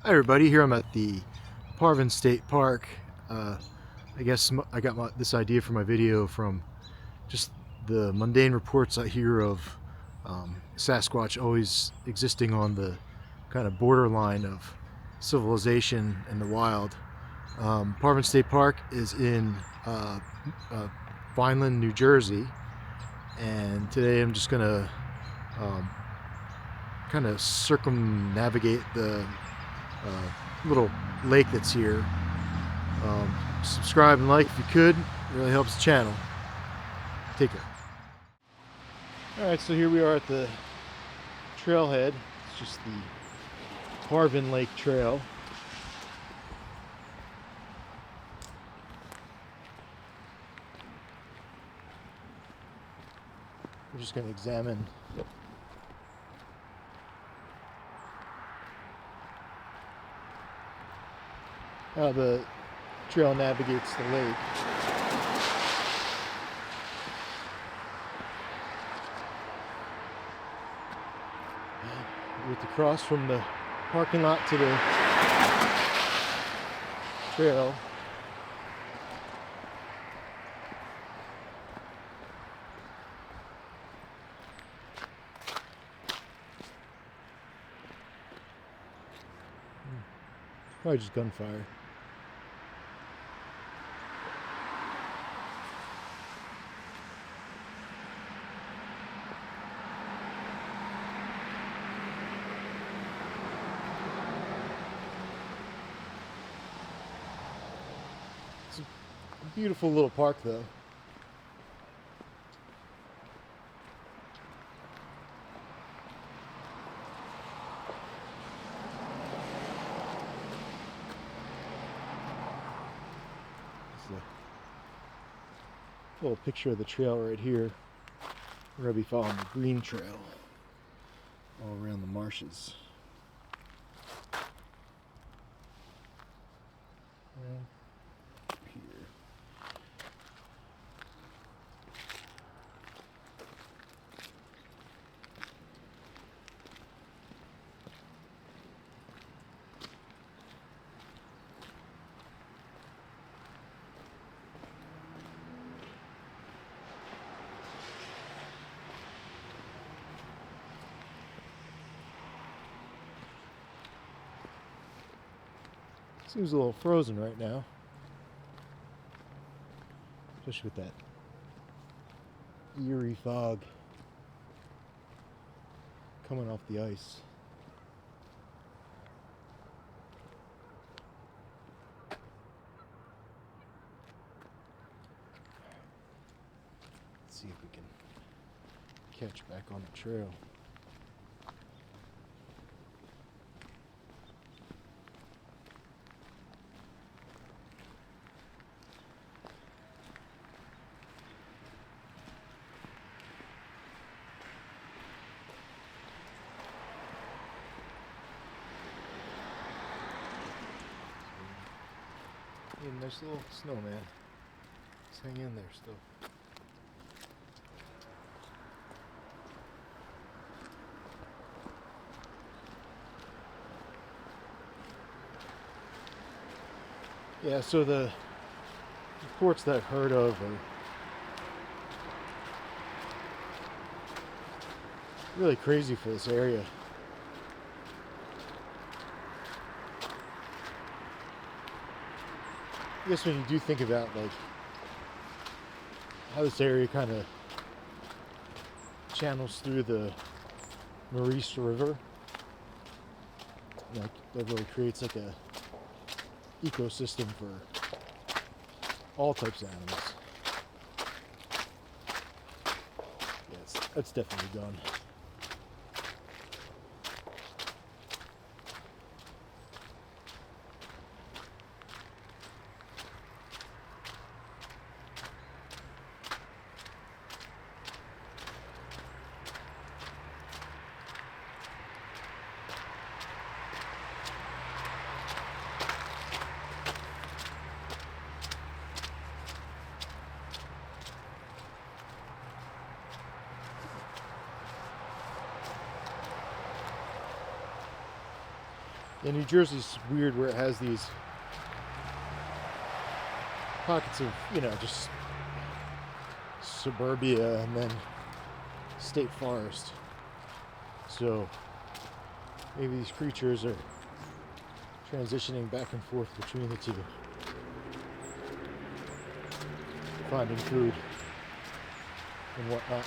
Hi everybody, here I'm at the Parvin State Park. I guess I got this idea for my video from just the mundane reports I hear of Sasquatch always existing on the kind of borderline of civilization and the wild. Parvin State Park is in uh, Vineland, New Jersey, and today I'm just gonna um, kind of circumnavigate the little lake that's here. Subscribe and like if you could. It really helps the channel. Take care. Alright, so here we are at the trailhead. It's just the Parvin Lake Trail. We're just going to examine how the trail navigates the lake. We have to cross from the parking lot to the trail. Probably just gunfire. It's a beautiful little park though. A little picture of the trail right here. We're going to be following the green trail all around the marshes. And up here. Seems a little frozen right now, especially with that eerie fog coming off the ice. Let's see if we can catch back on the trail. Nice little snowman. Let's hang in there still. Yeah, so the reports that I've heard of are really crazy for this area. I guess when you do think about like how this area kind of channels through the Maurice River, like that really creates like a ecosystem for all types of animals. Yes, that's definitely gone. Yeah, New Jersey's weird where it has these pockets of, you know, just suburbia and then state forest. So maybe these creatures are transitioning back and forth between the two, finding food and whatnot.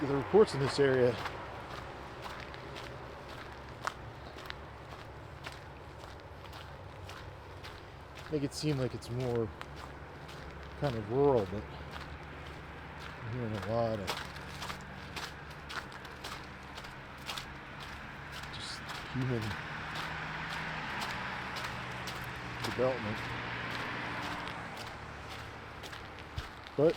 The reports in this area make it seem like it's more kind of rural, but I'm hearing a lot of just human development. But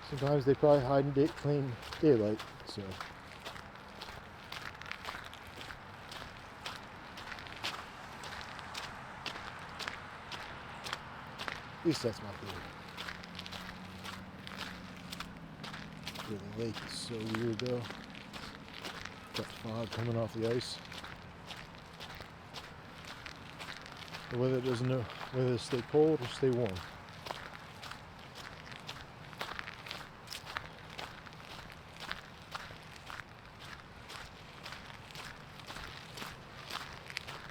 sometimes they probably hide in plain daylight, so. At least that's my theory. The lake is so weird though. Got fog coming off the ice. The weather doesn't know whether to stay cold or stay warm.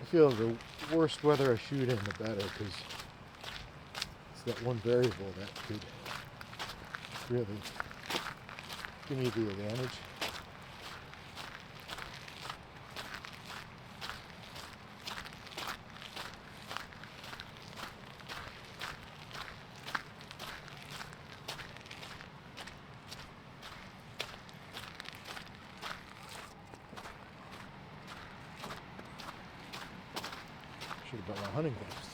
I feel the worse weather I shoot in, the better, because it's that one variable that could really give me the advantage. Should have brought my hunting vest.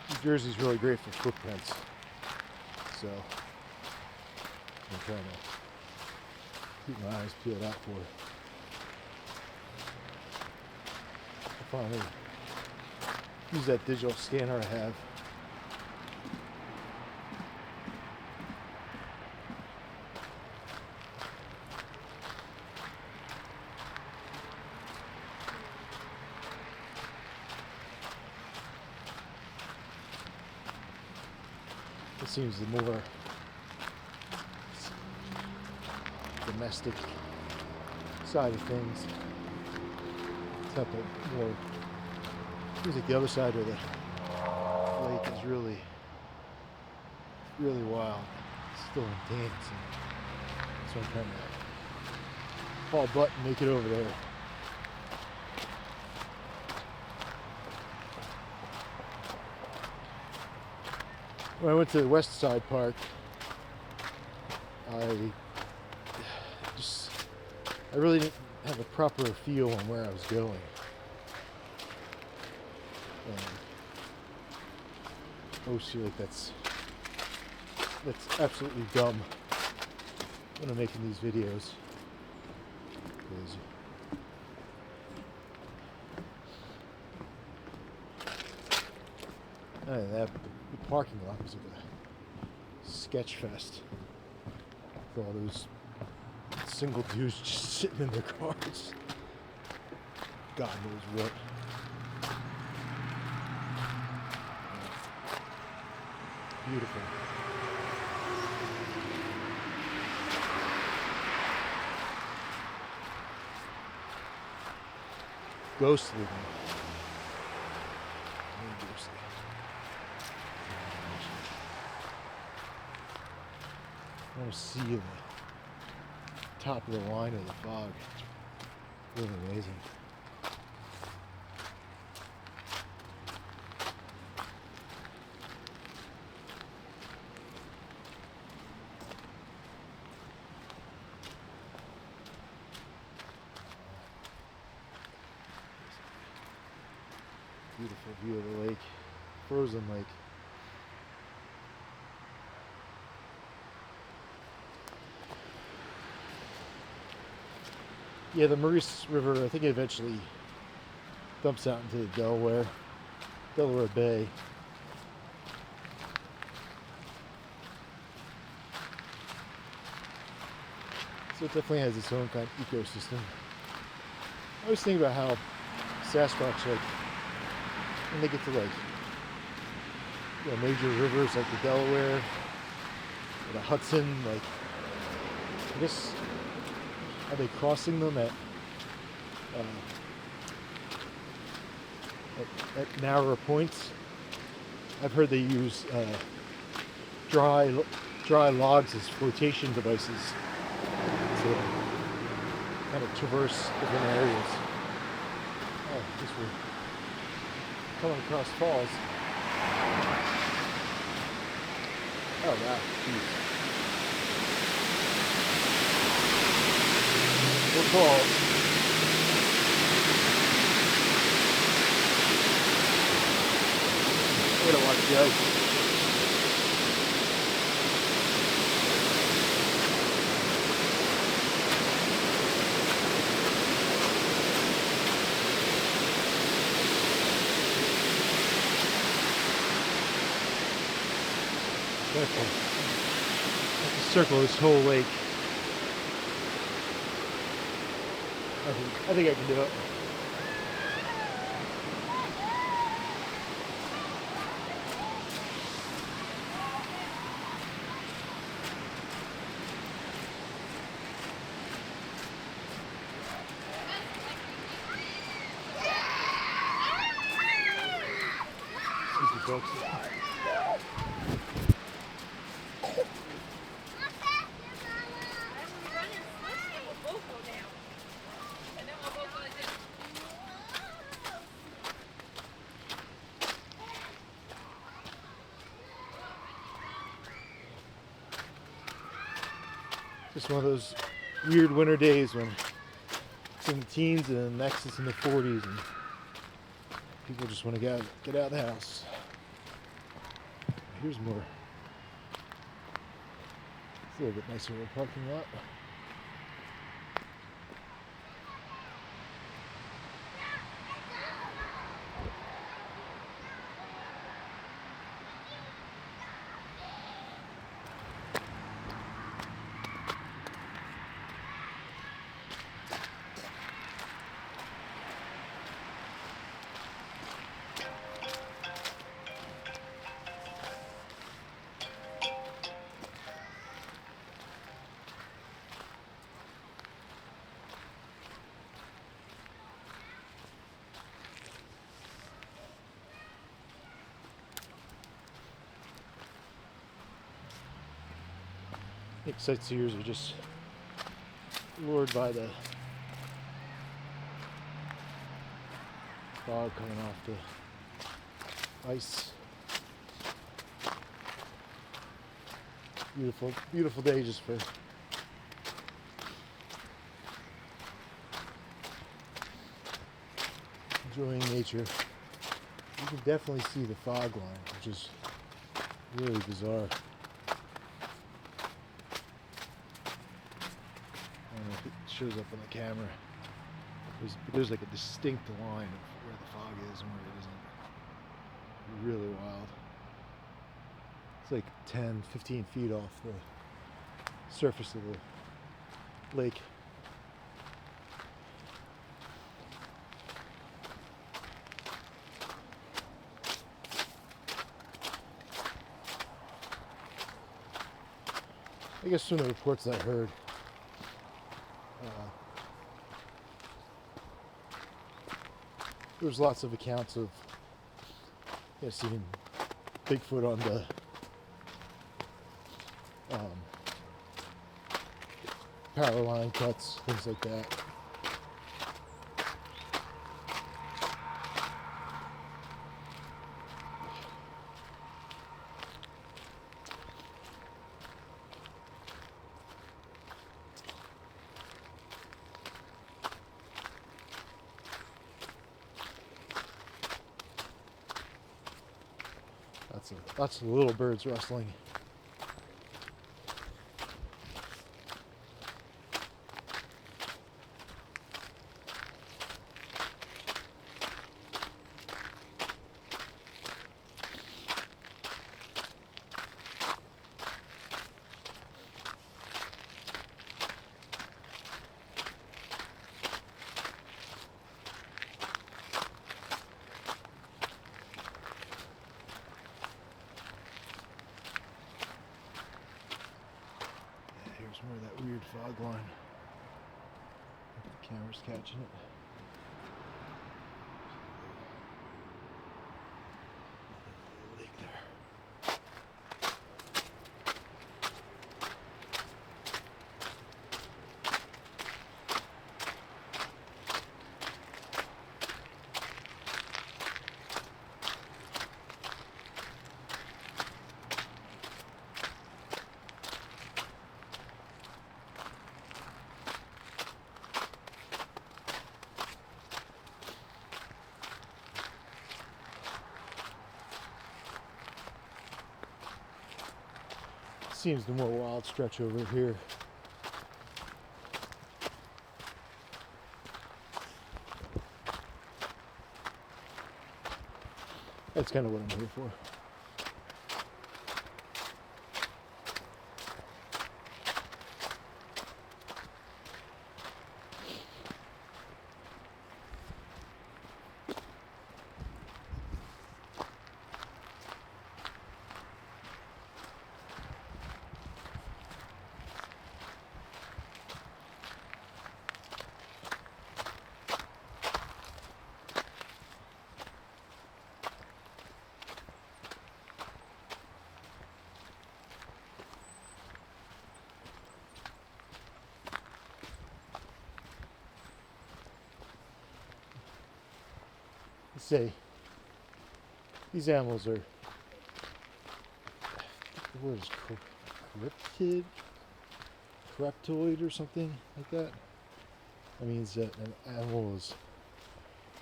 New Jersey's really great for footprints, so I'm trying to keep my eyes peeled out for it. I finally use that digital scanner I have. It seems the more domestic side of things, it's not the more, seems like the other side of the lake is really, really wild. It's still intense, and so I'm trying to haul butt and make it over there. When I went to the West Side Park, I really didn't have a proper feel on where I was going. I always feel like that's absolutely dumb when I'm making these videos. Because the parking lot was like a sketch fest for all those single dudes just sitting in their cars. God knows what. Beautiful. Ghostly. I want to see the top of the line of the fog. It's really amazing. Beautiful view of the lake, frozen lake. Yeah, the Maurice River, I think it eventually dumps out into the Delaware Bay. So it definitely has its own kind of ecosystem. I always think about how Sasquatch, like, when they get to, like, you know, major rivers like the Delaware or the Hudson, like, I guess, are they crossing them at narrower points? I've heard they use dry logs as flotation devices to kind of traverse different areas. Oh, I guess we're coming across falls. Oh wow, jeez. We're falls. I gotta watch the ice. Have to circle this whole lake. I think I can do it. Excuse me, folks. Just one of those weird winter days when it's in the teens and next it's in the 40s and people just want to get out of the house. Here's more. It's a little bit nicer of a parking lot. I think sightseers are just lured by the fog coming off the ice. Beautiful, beautiful day just for enjoying nature. You can definitely see the fog line, which is really bizarre. I don't know if it shows up on the camera. There's like a distinct line of where the fog is and where it isn't. Really wild. It's like 10, 15 feet off the surface of the lake. I guess from the reports I heard, there was lots of accounts of seeing Bigfoot on the power line cuts, things like that. Lots of little birds rustling. Here's more of that weird fog line. The camera's catching it. Lake there. Seems the more wild stretch over here. That's kind of what I'm here for. Say these animals are, the word is cryptid, cryptoid or something like that. That means that an animal is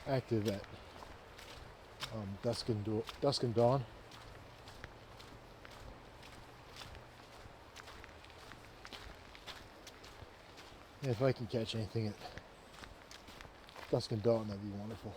active at dusk and dawn. And if I can catch anything at dusk and dawn, that'd be wonderful.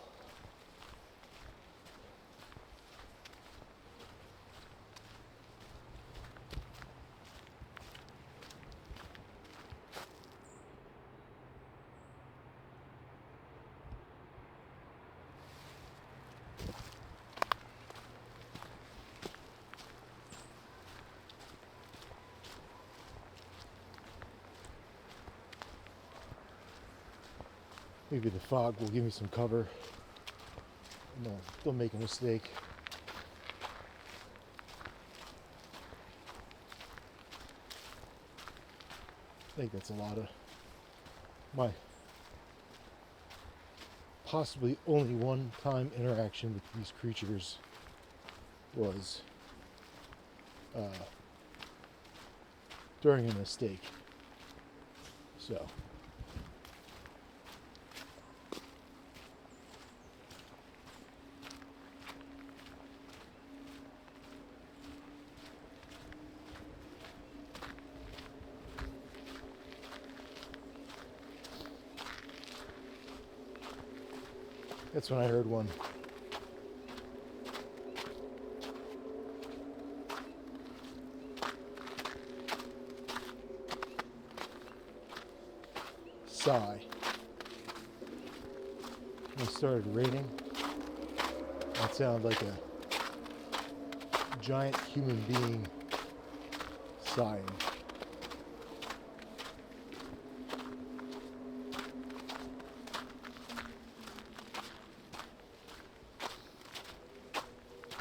Maybe the fog will give me some cover. No, don't make a mistake. I think that's a lot of my possibly only one-time interaction with these creatures was during a mistake. So. That's when I heard one. Sigh. When it started raining, that sounded like a giant human being sighing.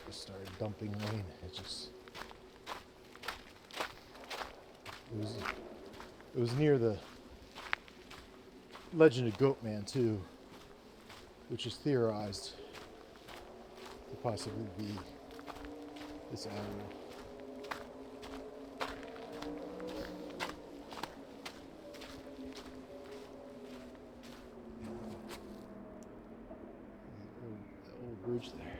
Started dumping rain. It was near the legend of Goatman too, which is theorized to possibly be this animal. The old bridge there.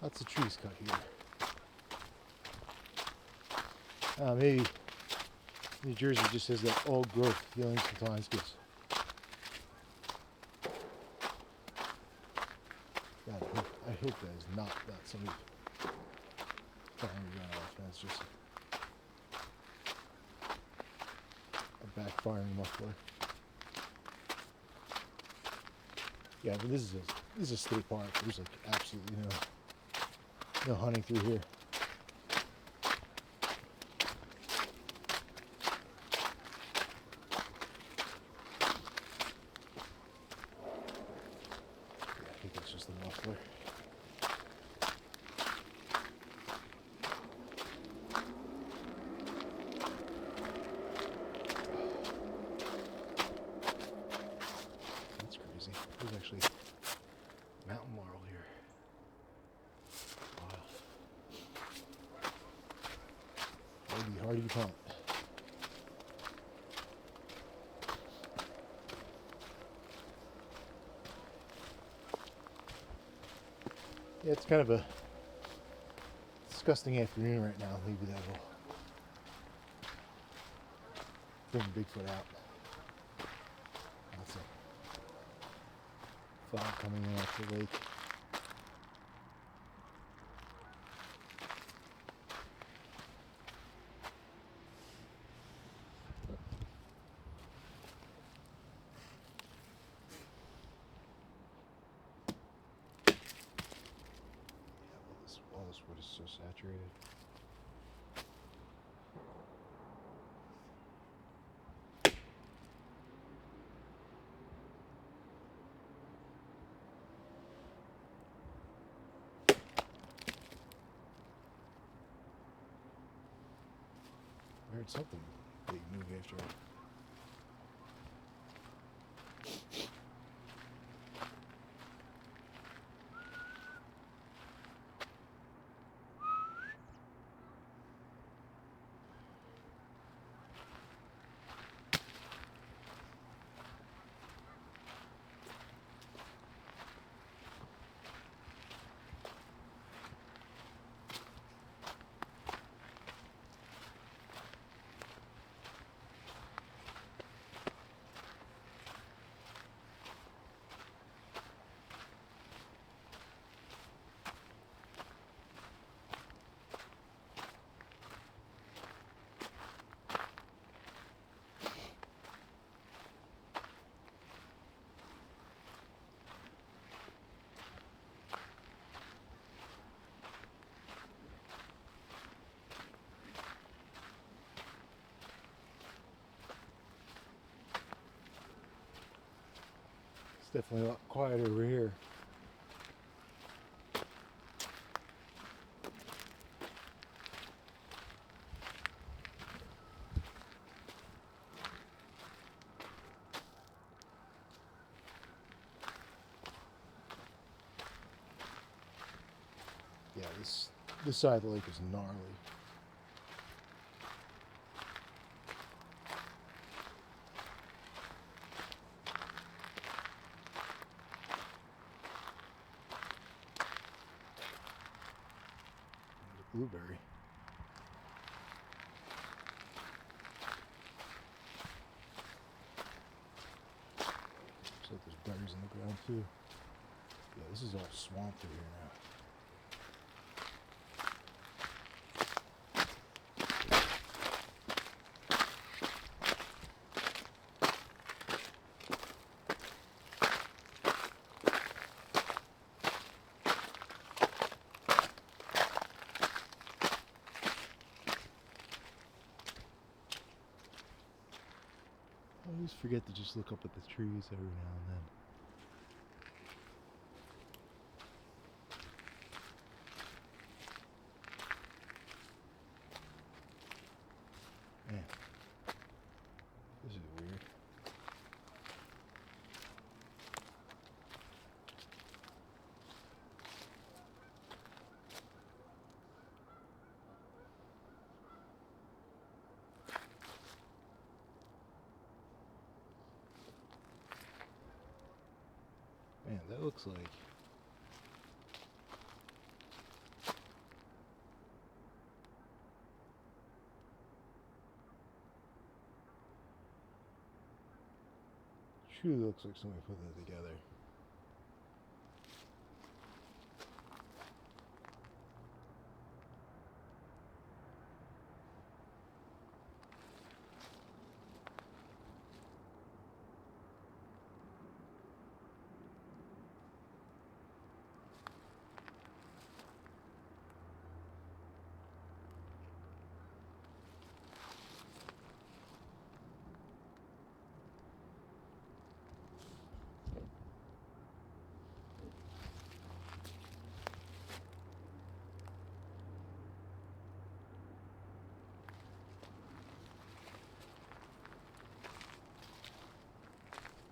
Lots of trees cut here. Maybe New Jersey just has that old growth feeling sometimes, because I hope that is not somebody trying to run off. That's just a backfiring muffler. Yeah, but this is a state park. There's like absolutely no hunting through here. Yeah, I think it's just a muffler. That's crazy. There's actually mountain laurel here. Wow. Hardy plant. Yeah, it's kind of a disgusting afternoon right now. Maybe that will bring Bigfoot out. Lots of fog coming in off the lake. All this wood is so saturated. I heard something big move after it. It's definitely a lot quieter over here. Yeah, this side of the lake is gnarly. Blueberry. Looks like there's berries in the ground too. Yeah, this is all swamp through here now. I always forget to just look up at the trees every now and then. Man, this is weird. Man, that looks like Truly looks like somebody put that together.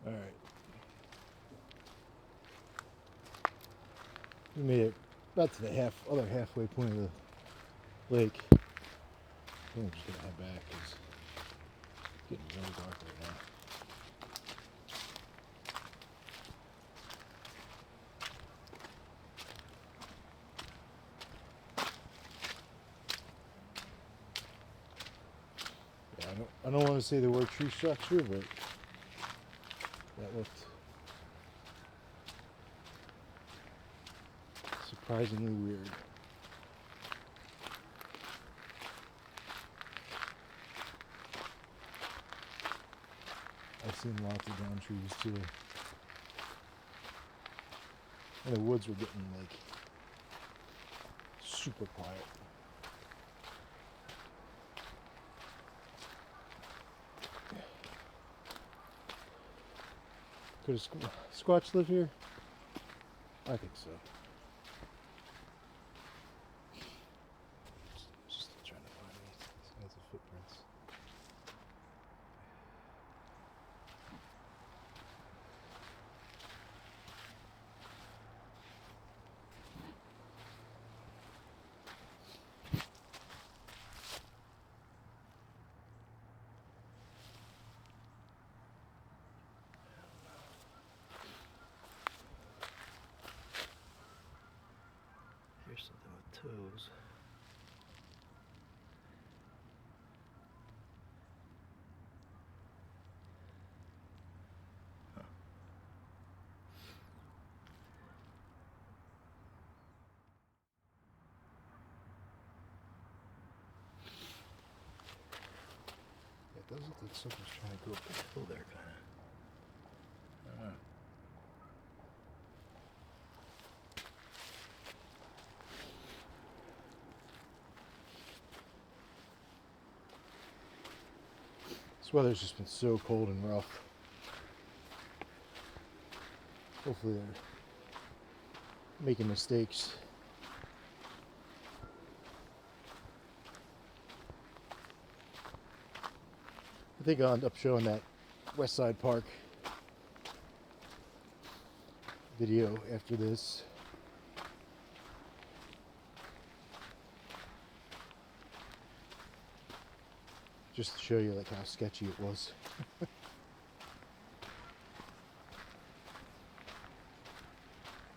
All right. We made it about to the other halfway point of the lake. I think I'm just gonna head back because it's getting really dark right now. Yeah, I don't want to say the word tree structure, but that looked surprisingly weird. I've seen lots of down trees too. And the woods were getting like super quiet. Could a Squatch live here? I think so. Just trying to find any signs of footprints. Here's something with toes. Huh. Yeah, it does look like something's trying to go up the hill there, kind of. I don't know. This weather's just been so cold and rough. Hopefully they're making mistakes. I think I'll end up showing that West Side Park video after this. Just to show you like how sketchy it was. But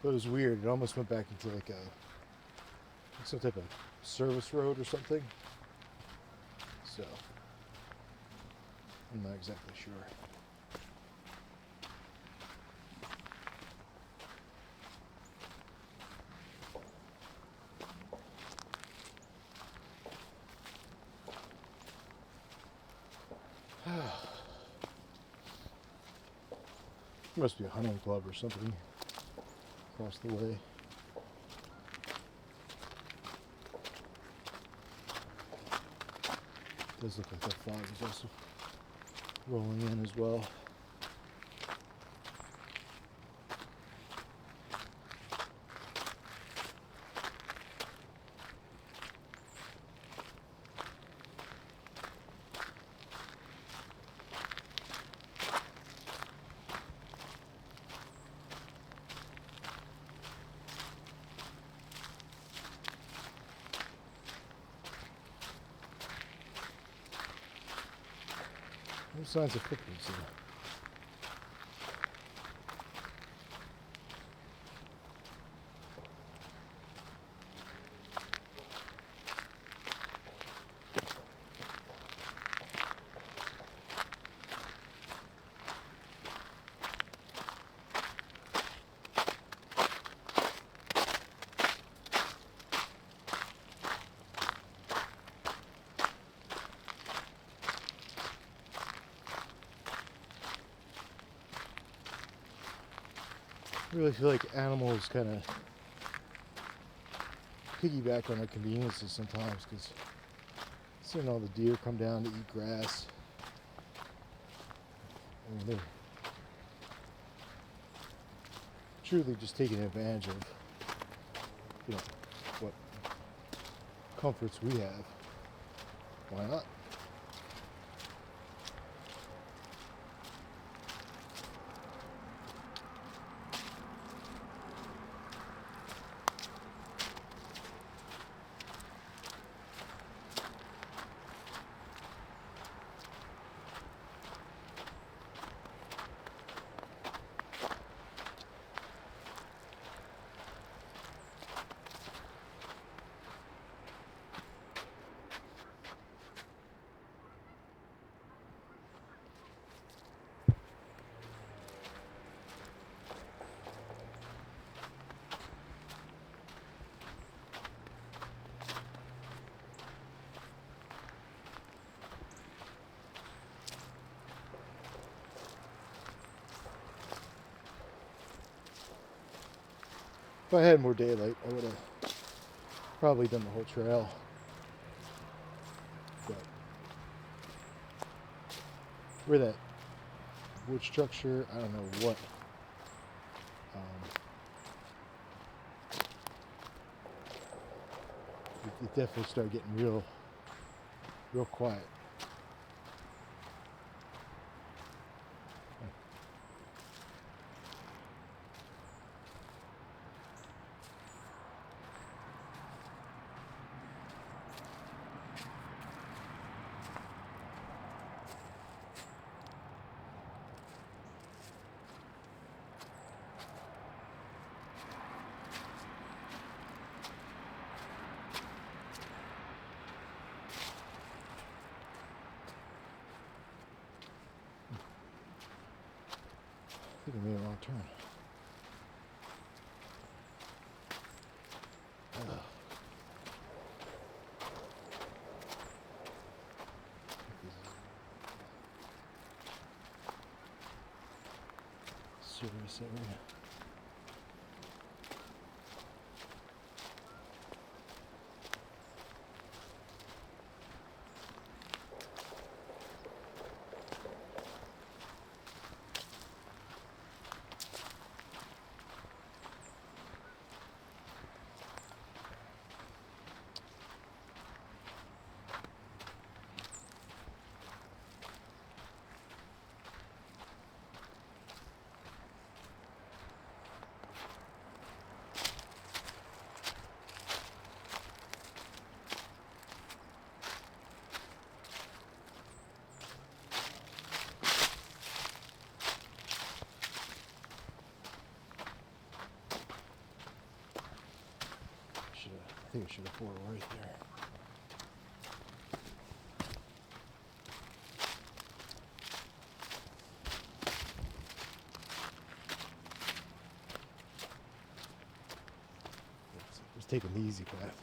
it was weird. It almost went back into like some type of service road or something. So I'm not exactly sure. Must be a hunting club or something across the way. It does look like that fog is also rolling in as well. No signs of footprints here. I really feel like animals kind of piggyback on our conveniences sometimes, because seeing all the deer come down to eat grass, and they're truly just taking advantage of, you know, what comforts we have. Why not? If I had more daylight, I would have probably done the whole trail. But where that wood structure, I don't know what. It definitely started getting real quiet. I think I made a wrong turn. Service area. I think I should have poured right there. Just taking the easy path.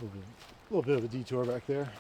A little bit of a detour back there.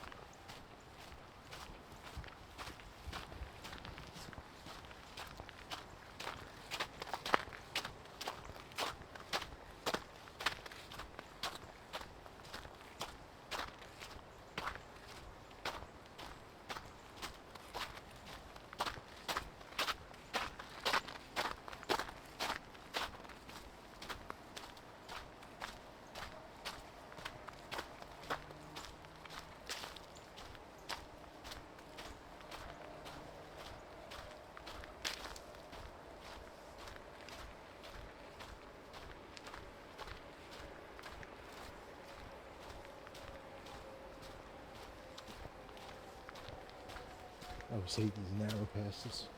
I always hate these narrow passes.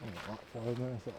A lot farther than I thought.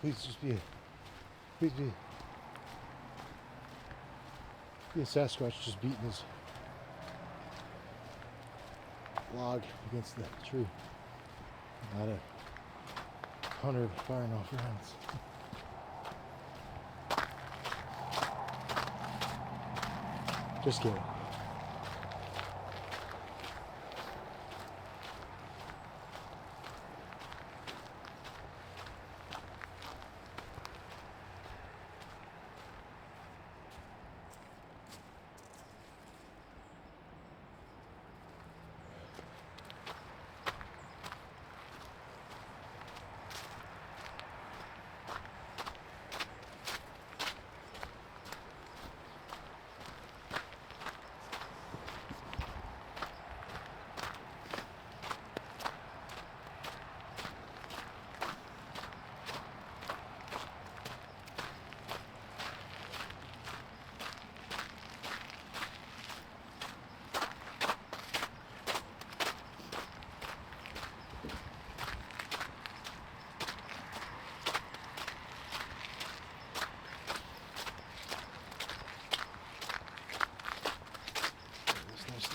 Please just be a Sasquatch just beating his log against the tree. Not a hunter firing off rounds. Just kidding.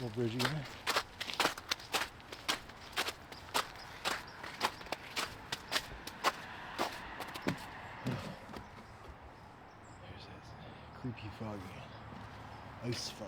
Little bridge here. There's that creepy foggy ice fog.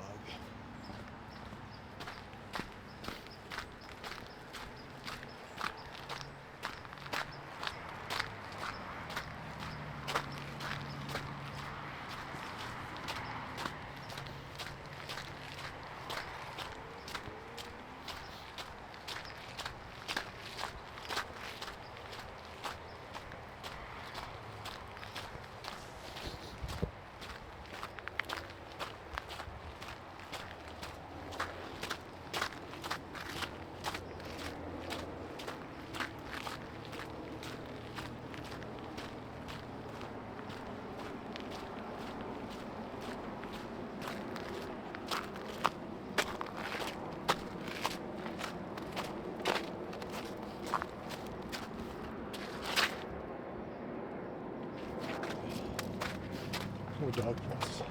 More dog prints.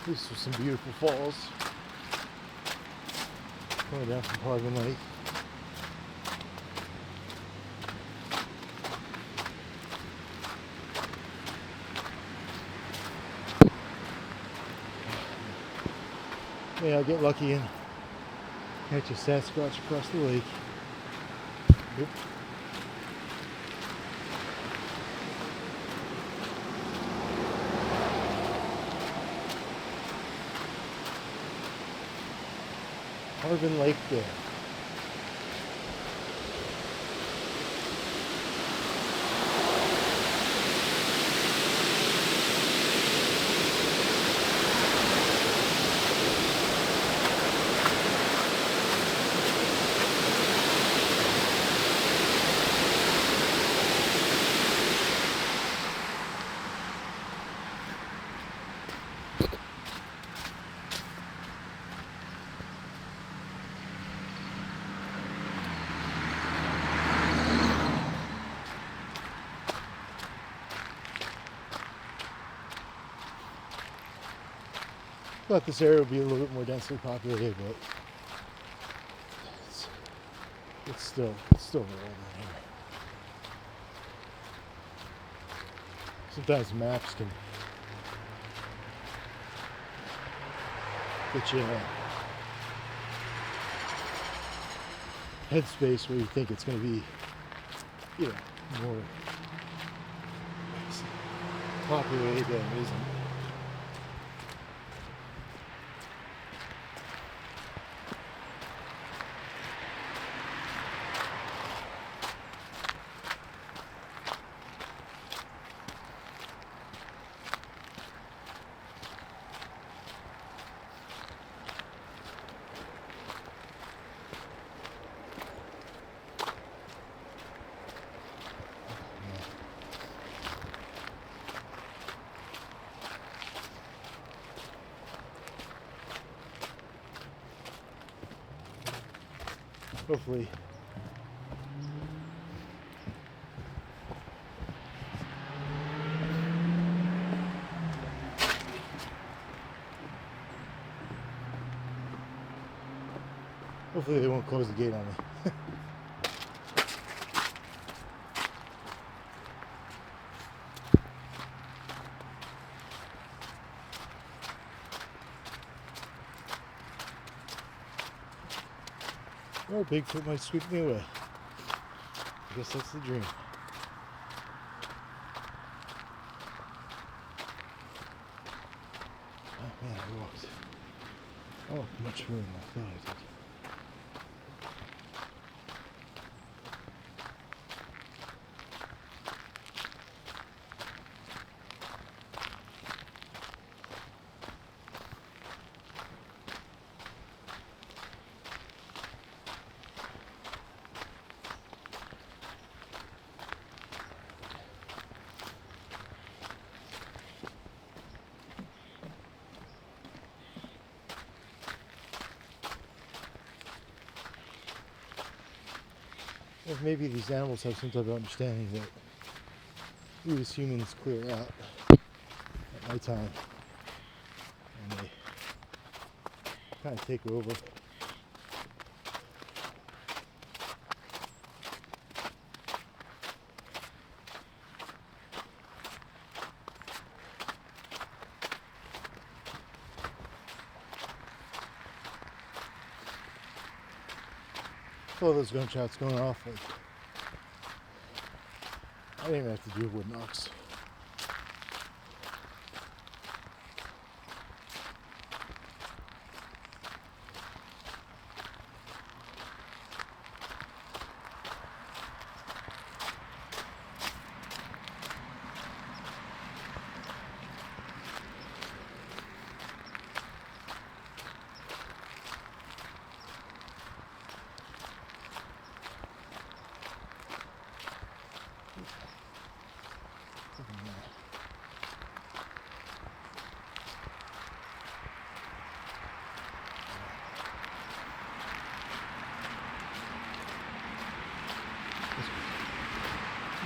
These are some beautiful falls coming down from Parvin Lake. May I get lucky and catch a Sasquatch across the lake. Oop. Parvin Lake there. Thought this area would be a little bit more densely populated, but it's still rural down here. Sometimes maps can get you in a headspace where you think it's going to be, you know, more populated than it isn't. Hopefully they won't close the gate on me. Or Bigfoot might sweep me away. I guess that's the dream. Oh man, I walked. Oh, much further than I thought I did. Or maybe these animals have some type of understanding that we as humans clear out at nighttime and they kind of take over. All those gunshots going off, like, I didn't even have to do wood knocks.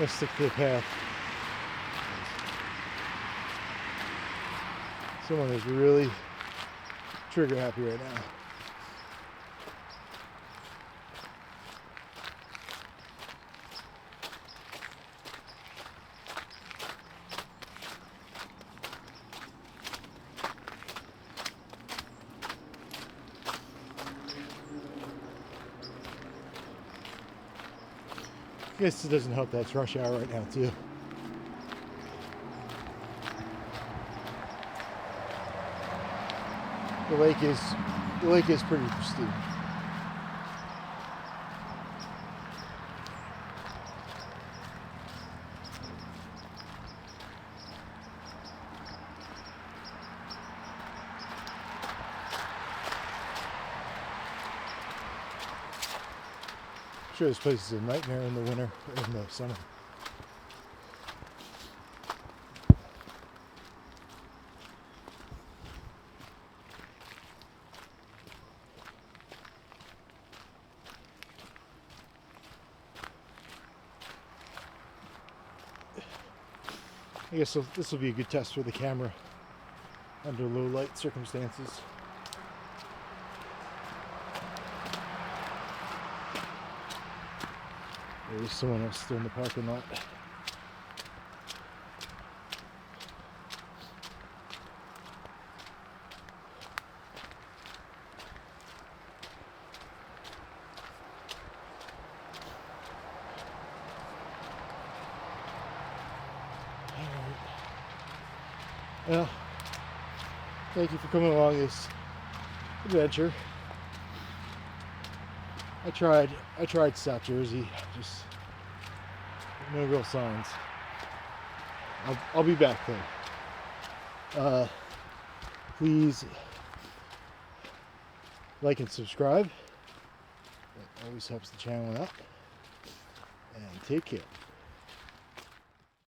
Let's stick to the path. Someone is really trigger happy right now. I guess it doesn't help that it's rush hour right now too. The lake is pretty pristine. I'm sure this place is a nightmare in the winter, or in the summer. I guess this will be a good test for the camera under low light circumstances. There's someone else still in the parking lot. Well, thank you for coming along this adventure. I tried South Jersey, just no real signs. I'll be back though. Please like and subscribe. That always helps the channel out. And take care.